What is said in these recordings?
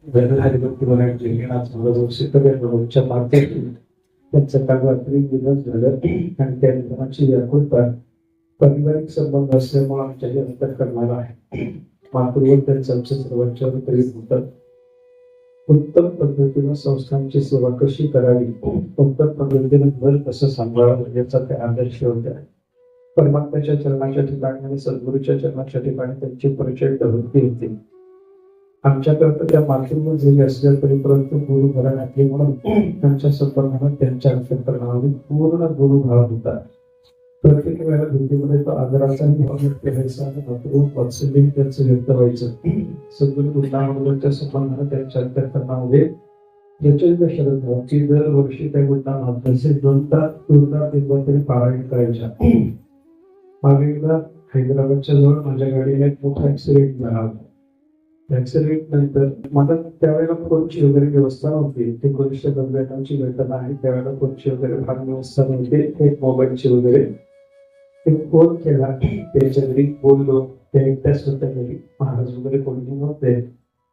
हरिभक्ती बनायचे येणार रोजच्या माध्यमातून त्यांचं काल रात्री दिवस झालं आणि त्या निधनाची व्याकुलता पारिवारिक संबंध असल्यामुळे आमच्याही अंतर करणार आहे. मातृवर त्यांचं आमच्या सर्वांच्यावर प्रेम होतं. उत्तम पद्धतीनं संस्थांची सेवा कशी करावी, उत्तम पद्धतीने घर कसं सांभाळावं याचा ते आदर्श होते. परमात्म्याच्या चरणाच्या ठिकाणी आणि सद्गुरूच्या चरणाच्या ठिकाणी त्यांची प्रचंड भक्ती होती. आमच्याकरता त्या मातृत्व जरी असल्या तरी परंतु गुरु घराण्यातले म्हणून त्यांच्या संपर्कात त्यांच्या अंतःकरणामध्ये पूर्ण गुरुभाव होता. प्रत्येक वेळेला भेटीमध्ये तो आदराचाही भाव व्यक्त करायचा आणि मातृ वात्सल्य त्यांचं व्यक्त व्हायचं. सद्गुरू गुरुनामाच्या संबंधाने त्यांच्या अंतःकरणामध्ये प्रचंड श्रद्धा दरवर्षी त्या गुरुनामाचे 2 तास पूर्ण तरी पारायण करायच्या. मागे एकदा हैदराबादच्या जवळ माझ्या गाडीला एक मोठा ऍक्सिडेंट झाला होता. ऍक्सिडेंट नंतर मला त्यावेळेला फोनची वगैरे व्यवस्था नव्हती. ते 1999ची घटना आहे. त्यावेळेला फोनची वगैरे फार व्यवस्था नव्हती. एक मोबाईलची वगैरे एक फोन केला, त्याच्या घरी बोललो. त्या एकट्याच होत्या घरी, महाराज वगैरे कोणी नव्हते.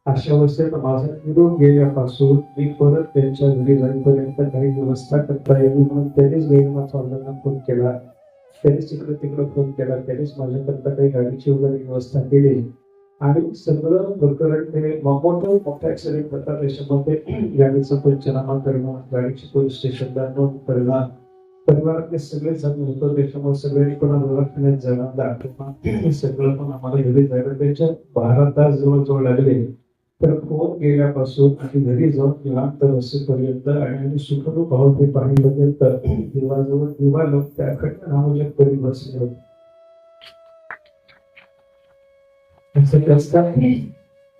अशा अवस्थेत माझा निरोप गेल्यापासून मी परत त्यांच्या घरी जाईपर्यंत काही व्यवस्था करता यावी म्हणून त्यांनीच गैरमाचा फोन केला. त्यांनीच इकडे तिकडे फोन केला. त्यांनीच माझ्याकरता काही गाडीची वगैरे व्यवस्था केली आणि सगळं प्रकरण मोठा ऍक्सिडेंट होता. त्याच्यामध्ये गाडीचा पंचनामा करणं, गाडीची पोलीस स्टेशनला नोंद करणं, परिवारातले सगळे जण होतं. त्याच्यामुळे सगळ्यांनी पण दवाखान्यात जाणं दाखवणं सगळं पण आम्हाला घरी जायला त्यांच्या 12 तास जवळ लागले. तर फोन गेल्यापासून आणि घरी जाऊन निवांत बसेपर्यंत आणि सुखरूप भाव ते पाहिल्यापर्यंत देवाजवळ दिवा लोक त्याकडे नामजप करी बसले होते.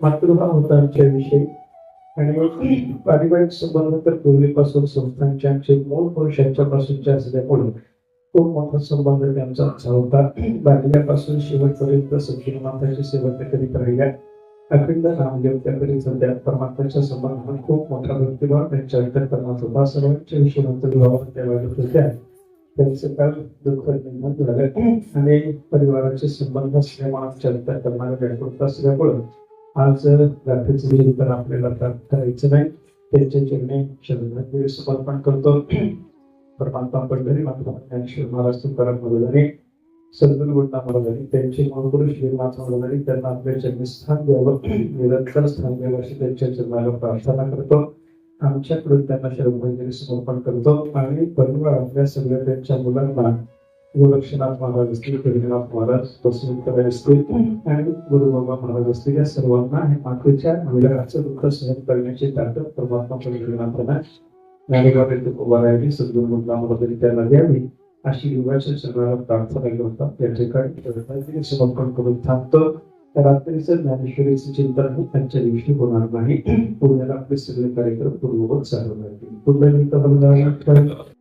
मातृभाव होता आमच्या विषयी आणि पारिवारिक संबंध तर पूर्वीपासून संस्थांच्या आमचे मूळ पुरुषांच्या पासूनचे असल्यामुळे खूप मोठा संबंध त्यांचा होता. बांधल्यापासून शेवटपर्यंत सद्गुरुनाथाची सेवा त्या करीत राहिल्या. अखंड नामदेव त्या करीत होत्या. परमात्म्याच्या संबंधात खूप मोठा भक्तिभाव त्यांच्या अंतःकरणात होता. सर्वांच्या विषयी अंतर्भाव त्या वाटत होत्या. त्यांचं काल दुःख निर्माण झालं आणि परिवाराचे संबंध असल्यामुळे आमच्या अंतःकरणाला व्याकुलता असल्यामुळे आज रात्रीचं चिंतन आपल्याला प्राप्त करायचं नाही. त्यांच्या चरणी श्रद्धांजली समर्पण करतो. परमात्मा पंढरीनाथ ज्ञानेश्वर महाराज तुकाराम महाराजांनी, सद्गुरू गुरुनाथ महाराजांनी, त्यांचे महापुरुष श्रीनाथ महाराजांनी त्यांना आपल्या चरणी स्थान द्यावं, निरंतर स्थान द्यावं अशी त्यांच्या चरणाला प्रार्थना करतो. आमच्याकडून त्यांना श्रद्धांजली समर्पण करतो आणि परिवार आपल्या सगळ्या त्यांच्या मुलांना गोरक्षनाथ महाराज असतील, करीनाथ महाराज, बसवेश्वर असतील आणि गुरुबाबा महाराज असतील, या सर्वांना हे मातेच्या विरहाचं दुःख सहन करण्याची ताकद परमात्मा पंढरीनाथांना ज्ञानेश्वर तुकोबारायांनी सद्गुरू गुरुनाथ महाराजांनी त्यांना द्यावी अशी योगाच्या चरणाला प्रार्थना करतात. त्या ठिकाणी श्रद्धांजली समर्पण करून थांबतो. रात्रीचं ज्ञानेश्वरीचं चिंतन त्यांच्या दिवशी होणार नाही. पुण्याला आपले सगळे कार्यक्रम पूर्ववत चालू राहतील. पुन्हा